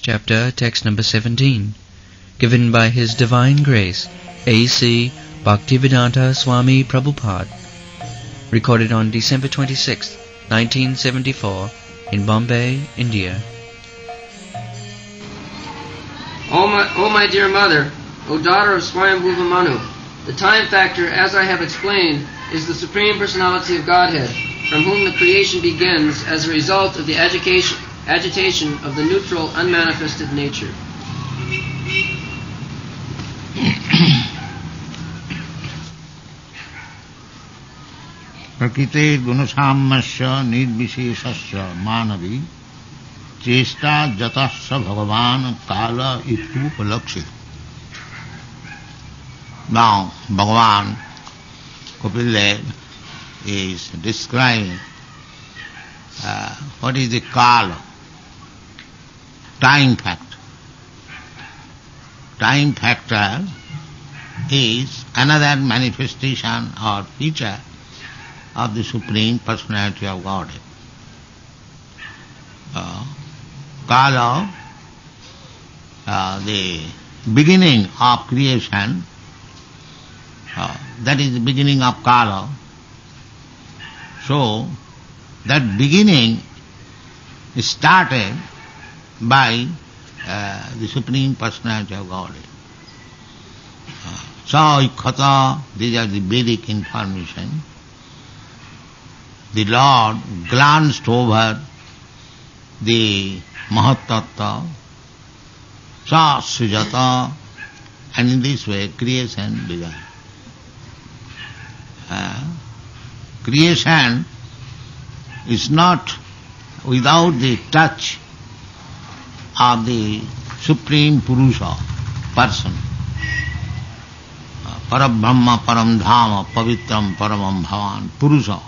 Chapter, text number 17, given by His Divine Grace, A.C. Bhaktivedanta Swami Prabhupada, recorded on December 26, 1974, in Bombay, India. O my dear mother, O daughter of Swayambhuva Manu, the time factor, as I have explained, is the Supreme Personality of Godhead, from whom the creation begins as a result of the agitation of the neutral, unmanifested nature. Prakite gunasammasya nirvisheshasya manavi chesta jatasya bhagavan kala itupalakshit. Now, Bhagavan Kapil Dev is describing what is the kala, time factor. Time factor is another manifestation or feature of the Supreme Personality of Godhead. Kala, the beginning of creation, that is the beginning of Kala. So, that beginning is started by the Supreme Personality of Godhead. Sa-ikhata, these are the Vedic information. The Lord glanced over the Mahatattva, Sa-sujata, and in this way creation began. Creation is not without the touch of the Supreme Purusha, person. Parabrahma, Paramdhama, Pavitram, Paramam Bhavan, Purusha.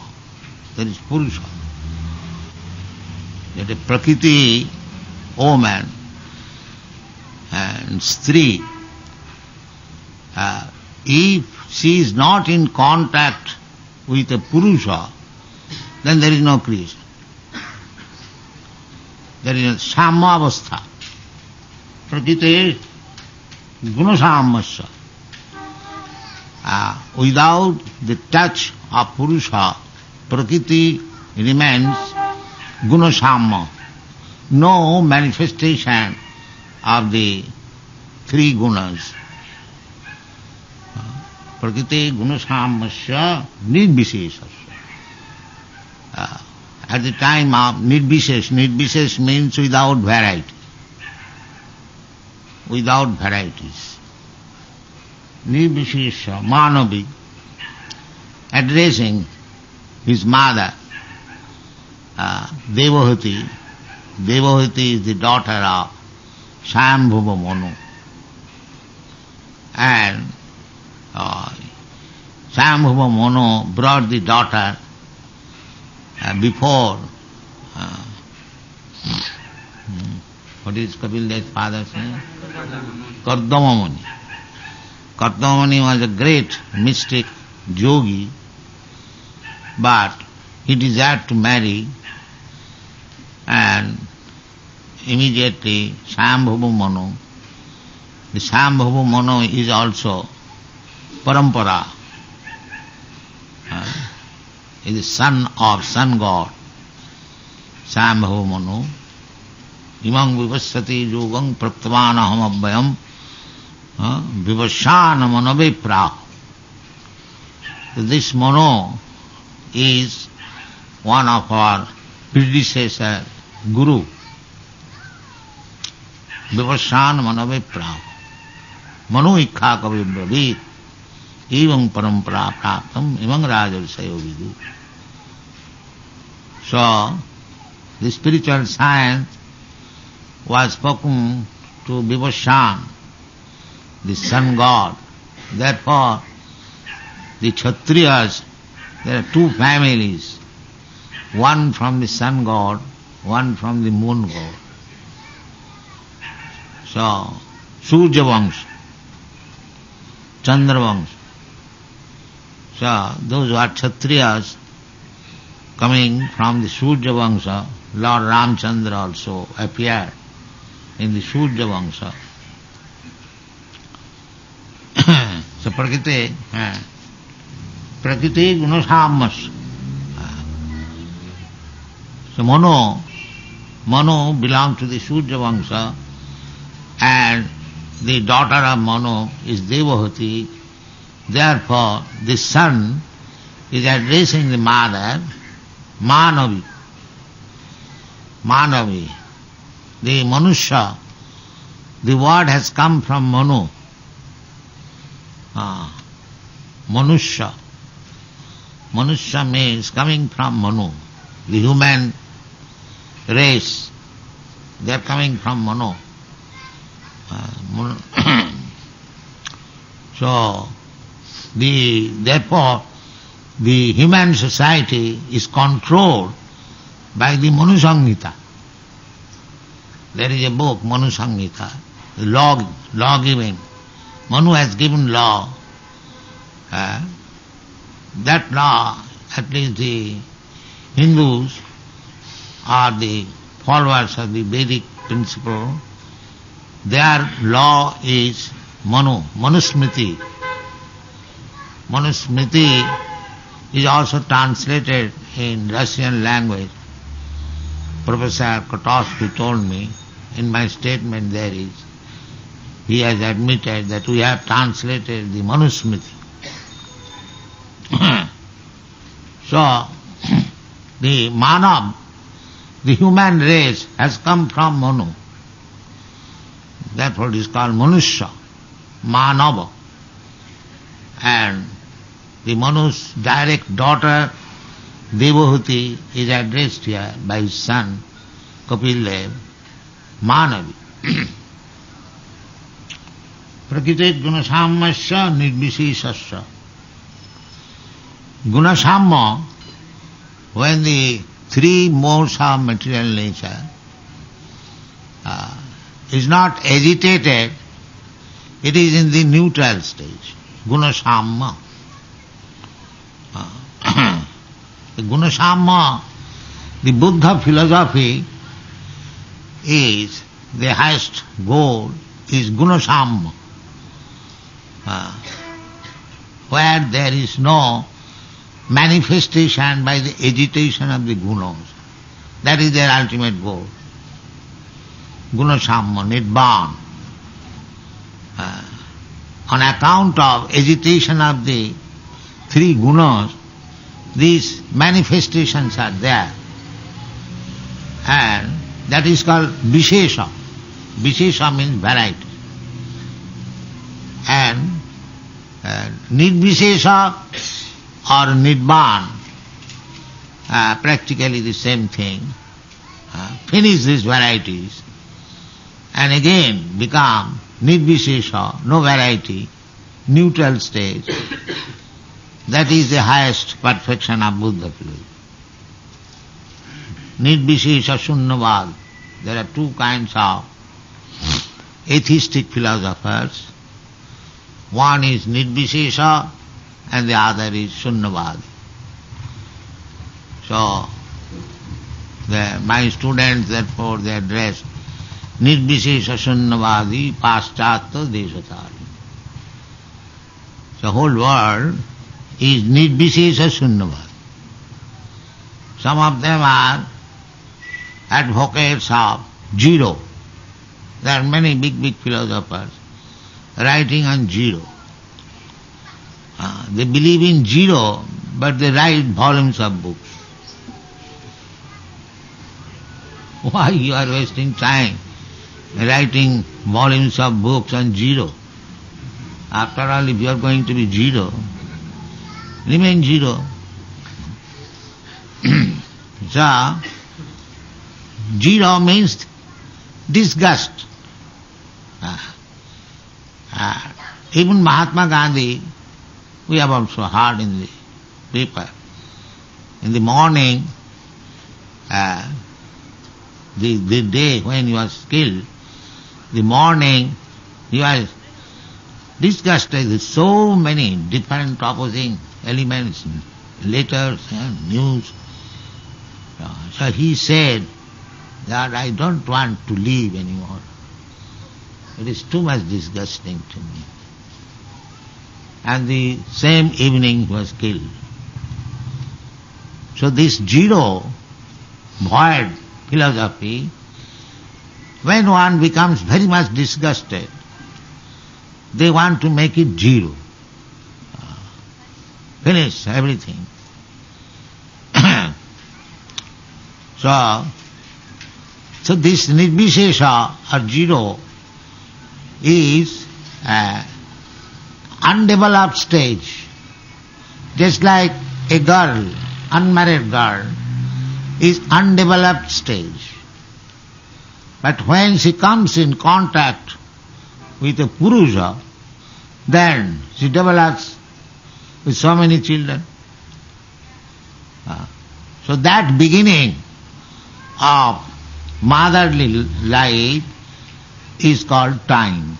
There is Purusha. That is Prakriti, woman, and Stri. If she is not in contact with a Purusha, then there is no creation. There is a Samavastha. Prakriti gunasammasya. Without the touch of Purusha, Prakriti remains gunasamma. No manifestation of the three gunas. Prakriti gunasammasya nirvisheshasya. At the time of nirvishesh, nirvishesh means without variety, without varieties. Nirvishesha Manavi, addressing his mother, Devahati. Devahati is the daughter of Swayambhuva Manu. And Swayambhuva Manu brought the daughter before, what is Kapil Dev's father's name? Kardama Muni. Kardama Muni was a great mystic, yogi, but he desired to marry, and immediately Swayambhuva Manu. The Swayambhuva Manu is also parampara. Is the son of sun god, Swayambhuva Manu. Imam vivassati yogam praptavana hamabhyam vivasana manavipraha. This Manu is one of our predecessor guru. Vivasana manavipraha. Manu ikha kavi bravit. Evam parampara praptam imam rajarsayo vidu. So, the spiritual science was spoken to Vivasana, the sun god. Therefore, the Kshatriyas, there are two families, one from the sun god, one from the moon god. So, Surya Vangsha, Chandra Vangsha. So, those who are Kshatriyas, coming from the Surya Vangsha, Lord Ramchandra also appeared in the Surya Vangsha. So Prakriti Gunasammas. So Manu belongs to the Surya Vangsha, and the daughter of Manu is Devahati. Therefore, the son is addressing the mother, Manavi. Manavi. The Manusha, the word has come from Manu. Manusha. Manusha means coming from Manu. The human race, they are coming from Manu. So, therefore, the human society is controlled by the Manu Samhita. There is a book, Manu Samhita, law giving. Manu has given law. That law, at least the Hindus are the followers of the Vedic principle. Their law is Manusmriti. Manusmriti is also translated in Russian language. Professor Kotowski told me, in my statement there is, he has admitted that we have translated the Manusmriti. So, the Manav, the human race, has come from Manu. Therefore it is called Manusya, Manava. And the Manu's direct daughter, Devahuti, is addressed here by his son, Kapil Manavi. Prakriti Gunasammasya Nirvishesasya. Gunasamma, when the three modes of material nature is not agitated, it is in the neutral stage. Gunasamma. The Gunasamma, the Buddha philosophy is, the highest goal is Gunasamma, where there is no manifestation by the agitation of the gunas. That is their ultimate goal. Gunasamma, Nibbana. On account of agitation of the three gunas, these manifestations are there. And that is called Vishesha. Vishesha means variety. And Nirvishesha or Nibbana, practically the same thing, finish these varieties and again become Nirvishesha, no variety, neutral stage. That is the highest perfection of Buddha philosophy. Nirvishesha Shunyavad. There are two kinds of atheistic philosophers. One is Nirvishesha and the other is Shunyavad. So, my students, therefore, they address Nirvishesha Shunyavadi Paschatya Deshatari. The whole world is Nirvishesha Shunyavad. Some of them are advocates of zero. There are many big philosophers writing on zero. They believe in zero, but they write volumes of books. Why you are wasting time writing volumes of books on zero? After all, if you are going to be zero, remain zero. So, zero means disgust. Even Mahatma Gandhi, we have also heard in the paper, in the morning, the day when he was killed, the morning, he was disgusted with so many different opposing elements, letters and news. So he said that I don't want to live anymore. It is too much disgusting to me. And the same evening he was killed. So this zero, void philosophy, when one becomes very much disgusted, they want to make it zero. Finish everything. So this nirvishesha or zero is undeveloped stage. Just like a girl, unmarried girl, is undeveloped stage. But when she comes in contact with a Purusha, then she develops with so many children. So that beginning of motherly life is called time.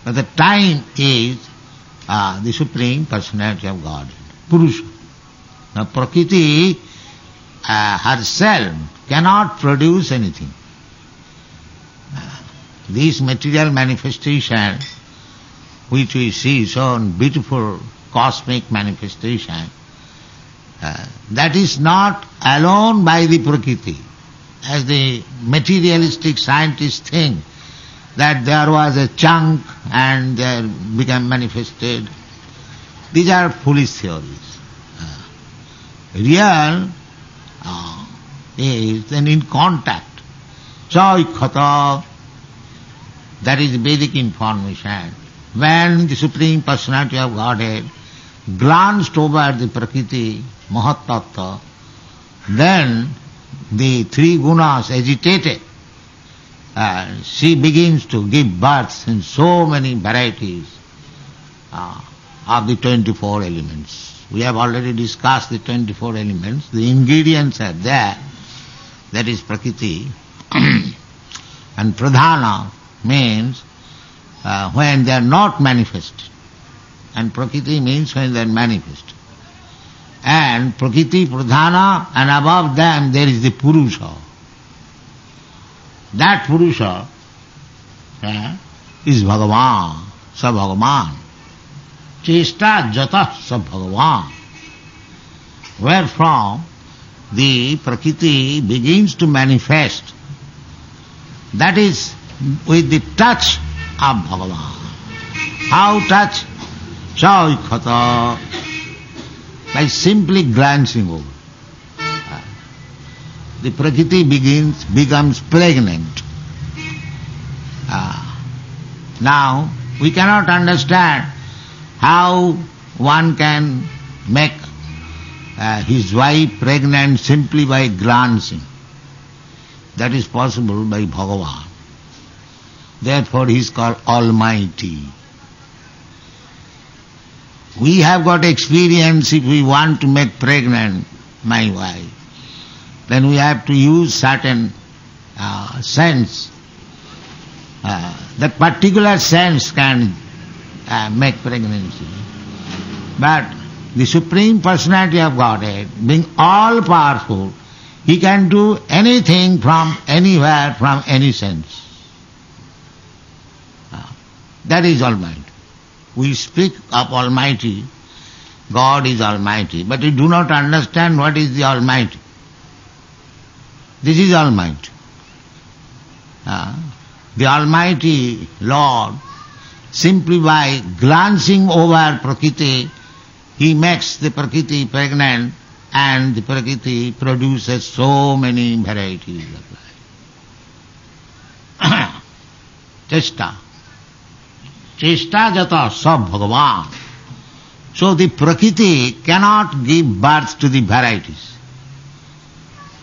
But the time is the Supreme Personality of Godhead, Purusha. Now Prakriti herself cannot produce anything. These material manifestations which we see, so beautiful cosmic manifestation, that is not alone by the Prakriti. As the materialistic scientists think that there was a chunk and there became manifested. These are foolish theories. Real is then in contact. Chaikhata, that is Vedic information. When the Supreme Personality of Godhead glanced over the Prakriti, Mahat Tattva, then the three gunas agitated. She begins to give birth in so many varieties of the 24 elements. We have already discussed the 24 elements. The ingredients are there. That is Prakriti. And Pradhana means when they are not manifested. And Prakriti means when they are manifested. And Prakriti, Pradhana, and above them there is the Purusha. That Purusha is Bhagavan, Sa Bhagavan. Chesta Jata Sa Bhagavan. Wherefrom the Prakriti begins to manifest. That is with the touch of Bhagavan. How touch? Chaikhata. By simply glancing over. The Prakriti becomes pregnant. Now, we cannot understand how one can make his wife pregnant simply by glancing. That is possible by Bhagavan. Therefore he is called Almighty. We have got experience. If we want to make pregnant my wife, then we have to use certain sense. That particular sense can make pregnancy. But the Supreme Personality of Godhead, being all-powerful, He can do anything from anywhere, from any sense. That is Almighty. We speak of Almighty, God is Almighty, but we do not understand what is the Almighty. This is Almighty. The Almighty Lord, simply by glancing over Prakriti, He makes the Prakriti pregnant, and the Prakriti produces so many varieties of life. Chesta. Chesta jata sab Bhagavan. So the Prakriti cannot give birth to the varieties.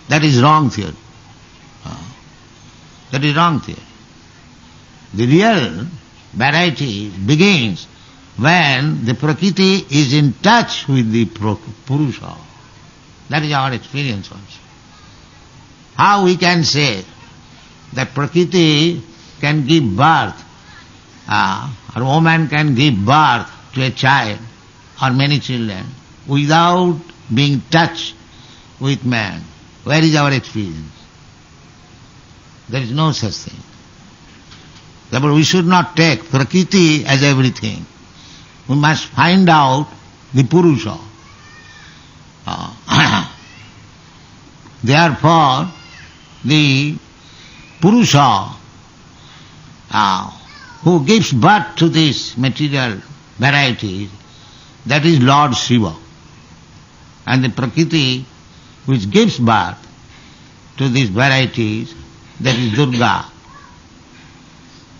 That is wrong theory. That is wrong theory. The real variety begins when the Prakriti is in touch with the Purusha. That is our experience also. How we can say that Prakriti can give birth, or woman can give birth to a child or many children without being touched with man? Where is our experience? There is no such thing. Therefore we should not take Prakriti as everything. We must find out the Purusha. Therefore, the Purusha who gives birth to these material varieties, that is Lord Shiva. And the Prakriti which gives birth to these varieties, that is Durga.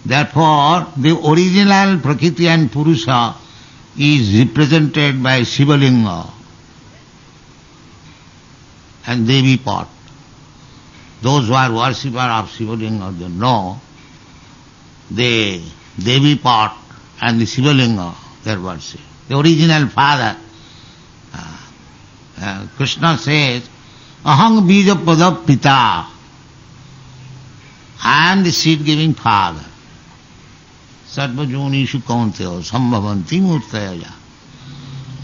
Therefore, the original Prakriti and Purusha is represented by Shivalinga and Devi pot. Those who are worshippers of Shivalinga, they know the Devi pot and the Shivalinga, their worship. The original father, Krishna says, Aham bija pada pita. I am the seed-giving father. Sarvajonishu kaunteo sambhavanti murtaya.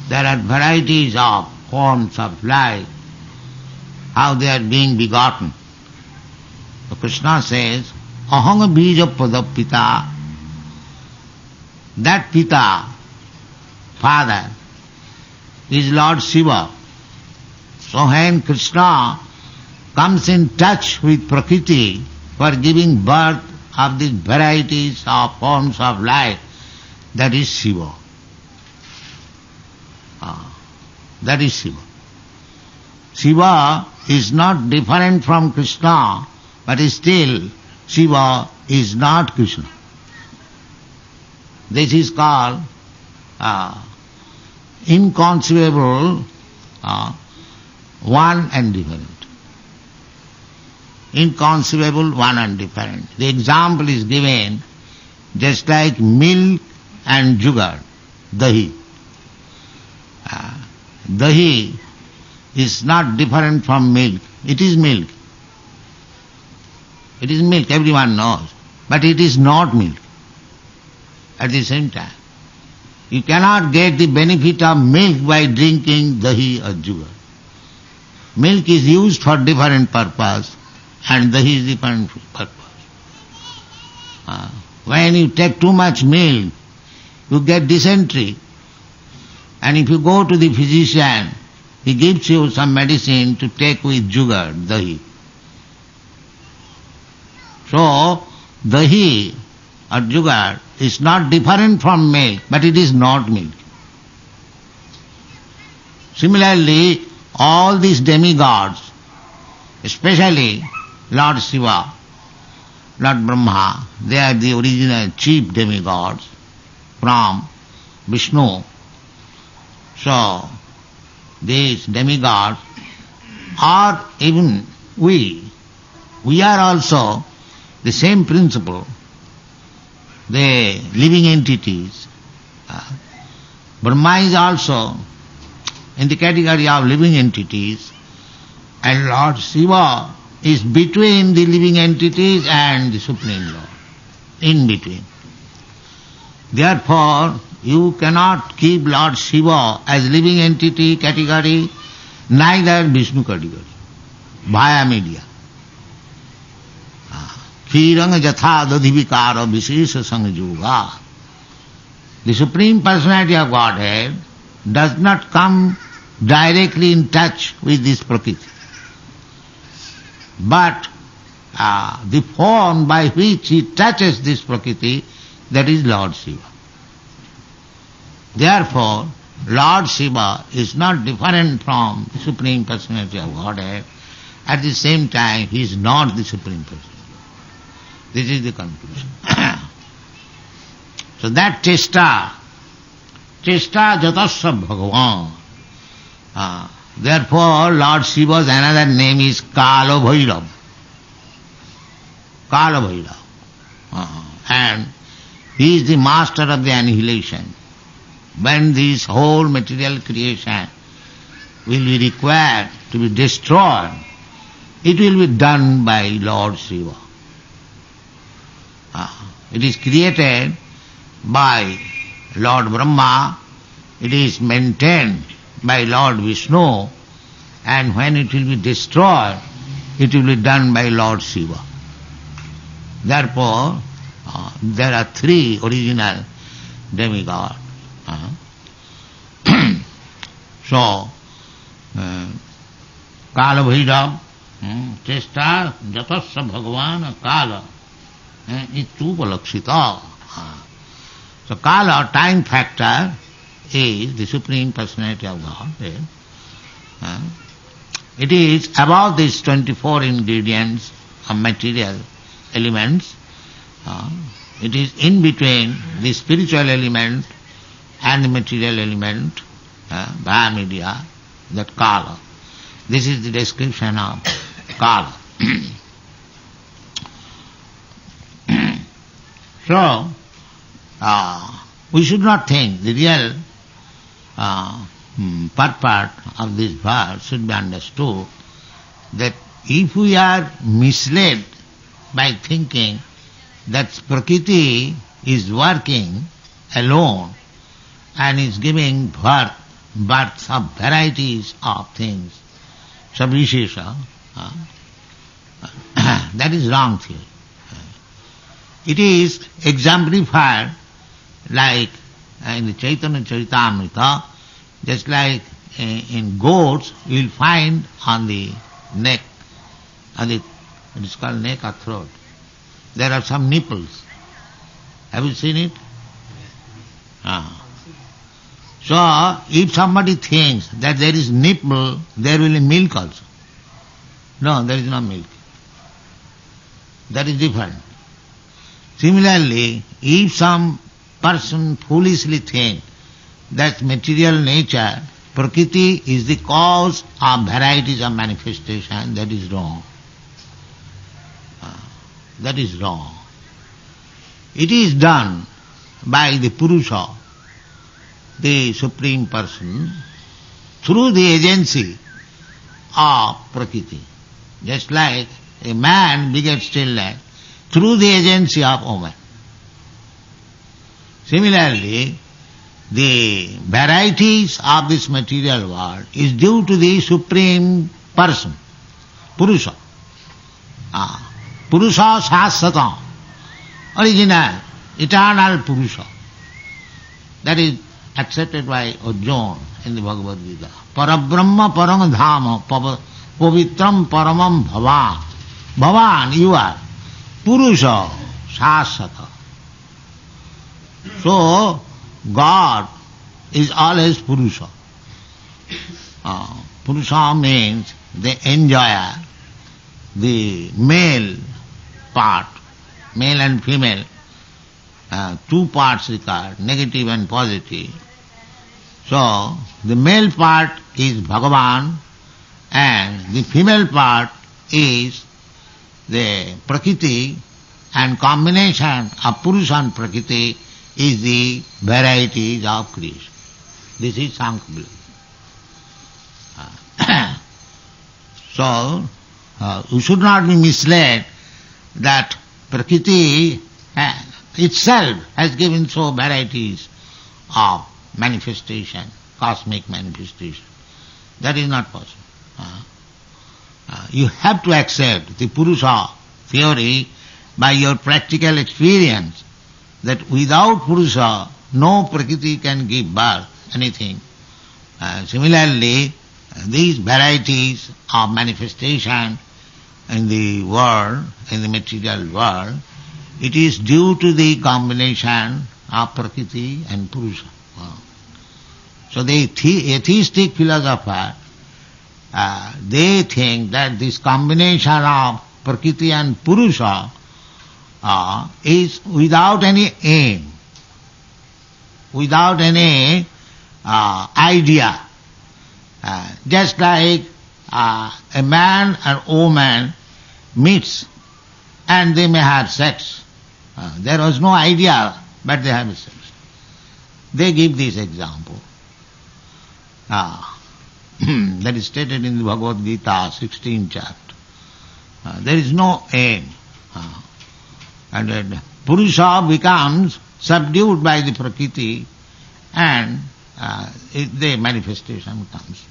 There are varieties of forms of life, how they are being begotten. So Krishna says, Aham bija pada pita. That pita, father, is Lord Shiva. So when Krishna comes in touch with Prakriti for giving birth of these varieties of forms of life, that is Shiva. That is Shiva. Shiva is not different from Krishna, but still Shiva is not Krishna. This is called inconceivable, one and different. Inconceivable, one and different. The example is given just like milk and sugar, dahi. Dahi is not different from milk. It is milk. It is milk, everyone knows. But it is not milk at the same time. You cannot get the benefit of milk by drinking dahi or sugar. Milk is used for different purpose and dahi is different purpose. When you take too much milk, you get dysentery. And if you go to the physician, he gives you some medicine to take with sugar, dahi. So, dahi or sugar is not different from milk, but it is not milk. Similarly, all these demigods, especially Lord Shiva, Lord Brahma, they are the original chief demigods from Vishnu. So, these demigods are even we are also the same principle, the living entities. Brahma is also in the category of living entities, and Lord Shiva is between the living entities and the Supreme Lord, in between. Therefore, you cannot keep Lord Shiva as living entity category, neither Vishnu category, via media. Kiranga jatha dadhivikara vishesha sangyoga. The Supreme Personality of Godhead does not come directly in touch with this Prakriti. But the form by which he touches this Prakriti, that is Lord Shiva. Therefore, Lord Shiva is not different from the Supreme Personality of Godhead. At the same time, he is not the Supreme Personality. This is the conclusion. So that chesta jatasya bhagavan. Therefore, Lord Shiva's another name is Kala Bhairav. Kala Bhairav. And he is the master of the annihilation. When this whole material creation will be required to be destroyed, it will be done by Lord Shiva. It is created by Lord Brahma, it is maintained by Lord Vishnu, and when it will be destroyed, it will be done by Lord Shiva. Therefore, there are three original demigods. So, Kala Bhairav, Chesta Jatasya Bhagavan Kala, Itupalakshita. So Kala, time factor, is the Supreme Personality of God. It is about these 24 ingredients of material elements. It is in between the spiritual element and the material element, via media, that Kala. This is the description of Kala. So, we should not think the real purport of this verse should be understood that if we are misled by thinking that Prakriti is working alone and is giving birth of varieties of things, Sabhishesha, that is wrong theory. It is exemplified like in the Chaitanya Charitamrita, just like in goats you will find on the neck, it is called neck or throat, there are some nipples. Have you seen it? So, if somebody thinks that there is nipple, there will be milk also. No, there is no milk. That is different. Similarly, if some person foolishly thinks that material nature, Prakriti, is the cause of varieties of manifestation, that is wrong. That is wrong. It is done by the Purusha, the Supreme Person, through the agency of Prakriti. Just like a man begets children through the agency of woman. Similarly, the varieties of this material world is due to the Supreme Person, Purusha. Purusha Shasvatam, original, eternal Purusha. That is accepted by Arjuna in the Bhagavad Gita. Parabrahma parang dhama, pavitram paramam bhavan. Bhavan, you are. Purusha Shasvata. So, God is always Purusha. Purusha means the enjoyer, the male part, male and female, two parts regard, negative and positive. So, the male part is Bhagavan and the female part is the Prakriti, and combination of Purusha and Prakriti is the varieties of creation. This is Sankhya. So, we should not be misled that Prakriti itself has given so varieties of manifestation, cosmic manifestation. That is not possible. You have to accept the Purusha theory by your practical experience that without Purusha no Prakriti can give birth, anything. Similarly, these varieties of manifestation in the world, in the material world, it is due to the combination of Prakriti and Purusha. So the atheistic philosopher, they think that this combination of Prakriti and Purusha is without any aim, without any idea. Just like a man and woman meets and they may have sex. There was no idea, but they have sex. They give this example. That is stated in the Bhagavad Gita, 16th chapter. There is no aim. And Purusha becomes subdued by the Prakriti and the manifestation comes.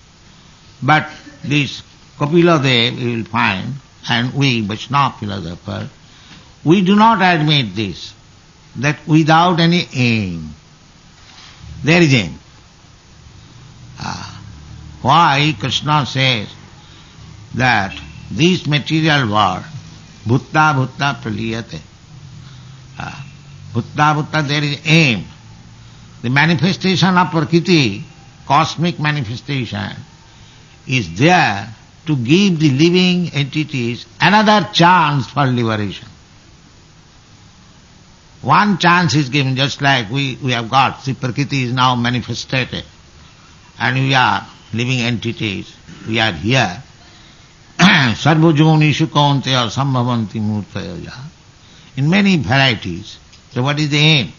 But this Kapila Dev you will find, and we Vaishnava philosophers, we do not admit this. that without any aim, there is aim. Why Krishna says that this material world, bhutta bhutta praliyate, bhutta bhutta, there is aim. The manifestation of Prakriti, cosmic manifestation, is there to give the living entities another chance for liberation. One chance is given, just like we have got, see, Prakriti is now manifested, and we are living entities, we are here. Sarva jonishu kaunteya sambhavanti murtaya, in many varieties. So what is the aim?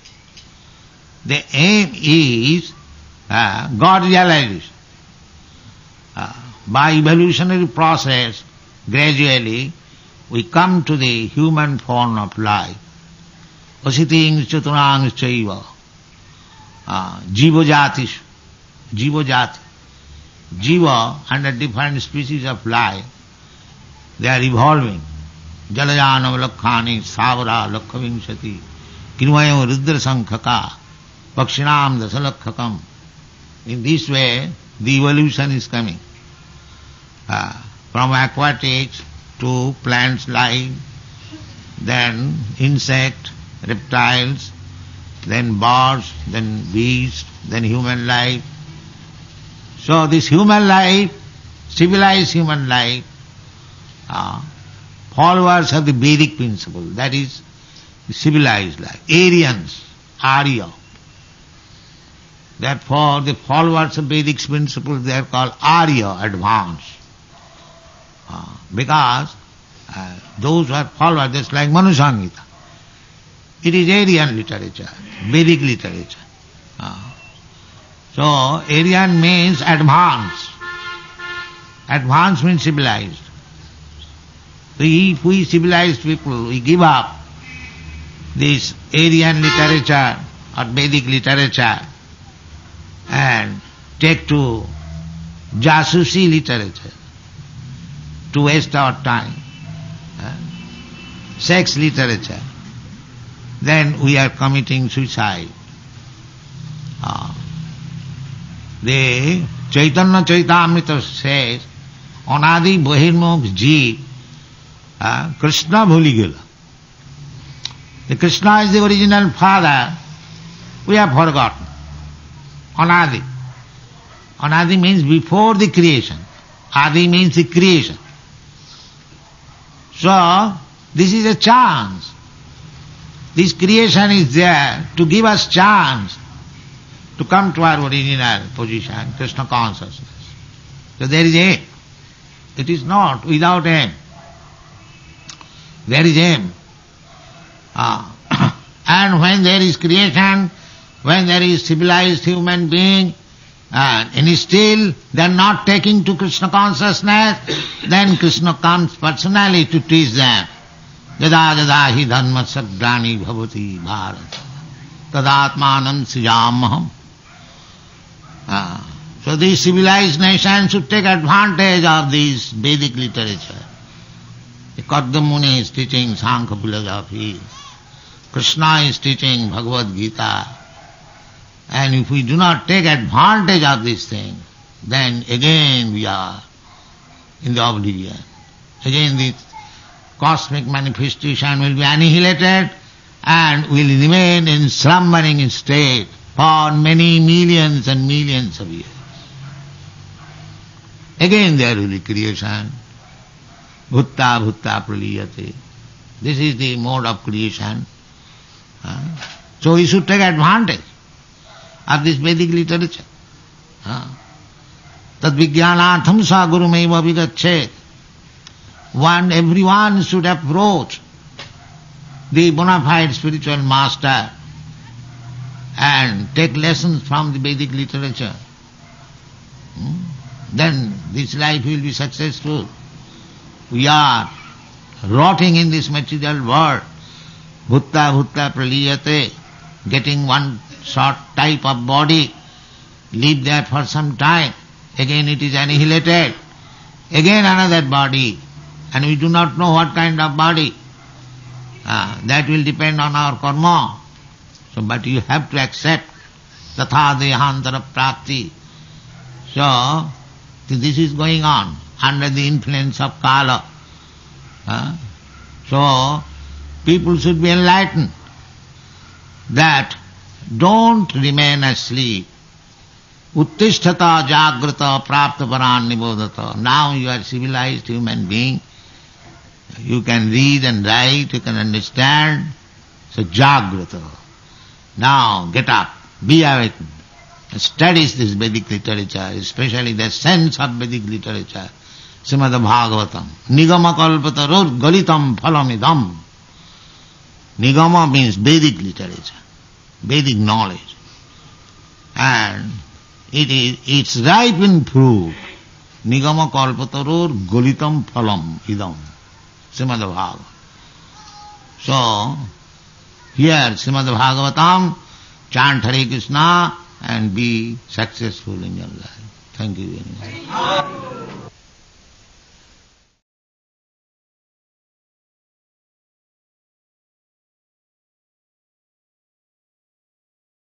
The aim is God realization. By evolutionary process, gradually we come to the human form of life. Asiting chaturang chaiva, jiva jatishu, jiva jati. Jiva, under different species of life, they are evolving. Jalajanam lakhani, savara lakhavinshati, kinvayam rudra sankhaka, pakshinam dasalakhakam. In this way, the evolution is coming. From aquatics to plants life, then insect, reptiles, then birds, then beasts, then human life. So this human life, civilized human life, followers of the Vedic principle, that is civilized life, Aryans, Arya. Therefore the followers of Vedic principle, they are called Arya, advanced. Because those who are followers, just like Manu Samhita, it is Aryan literature, Vedic literature. So Aryan means advanced. Advanced means civilized. So if we civilized people, we give up this Aryan literature or Vedic literature and take to Jasusi literature to waste our time, sex literature, then we are committing suicide. The Chaitanya Charitamrita says, Anadi Bahirmukh Jeev, Krishna bhuli gela. The Krishna is the original father, we have forgotten. Anadi. Anadi means before the creation. Adi means the creation. So, this is a chance. This creation is there to give us chance to come to our original position, Krishna consciousness. So there is aim. It is not without aim. There is aim. And when there is creation, when there is civilized human being, and still they are not taking to Krishna consciousness, then Krishna comes personally to teach them. Jada jada hi dharma sadrani bhavati bharata tadatmanam sijamaham. So these civilized nations should take advantage of this Vedic literature. The Kardamuni is teaching Sankhya philosophy. Krishna is teaching Bhagavad Gita. And if we do not take advantage of this thing, then again we are in the oblivion. Again the cosmic manifestation will be annihilated and will remain in slumbering state for many millions and millions of years. Again there will be creation. Bhutta bhutta praliyate. This is the mode of creation. So we should take advantage of this Vedic literature. Tad vijnanatham sa gurumeva vigachet. Everyone should approach the bona fide spiritual master and take lessons from the Vedic literature. Then this life will be successful. We are rotting in this material world. Bhutta bhutta praliyate, getting one short type of body, live there for some time, again it is annihilated, again another body, and we do not know what kind of body. That will depend on our karma, So, but you have to accept tatha dehantara prapti. So, this is going on under the influence of kala. So, people should be enlightened that don't remain asleep. Uttishtata jagrata praptaparan nibodhata. Now you are civilized human being. You can read and write, you can understand. So jagrata. Now get up, be awakened. Study this Vedic literature, especially the sense of Vedic literature. Srimad Bhagavatam. Nigama kalpatarur galitam phalamidam. Nigama means Vedic literature, Vedic knowledge. And it's ripe in fruit. Nigama kalpatarur galitam phalam idam. Srimad Bhagavatam. So, here Srimad Bhagavatam, chant Hare Krishna and be successful in your life. Thank you very much.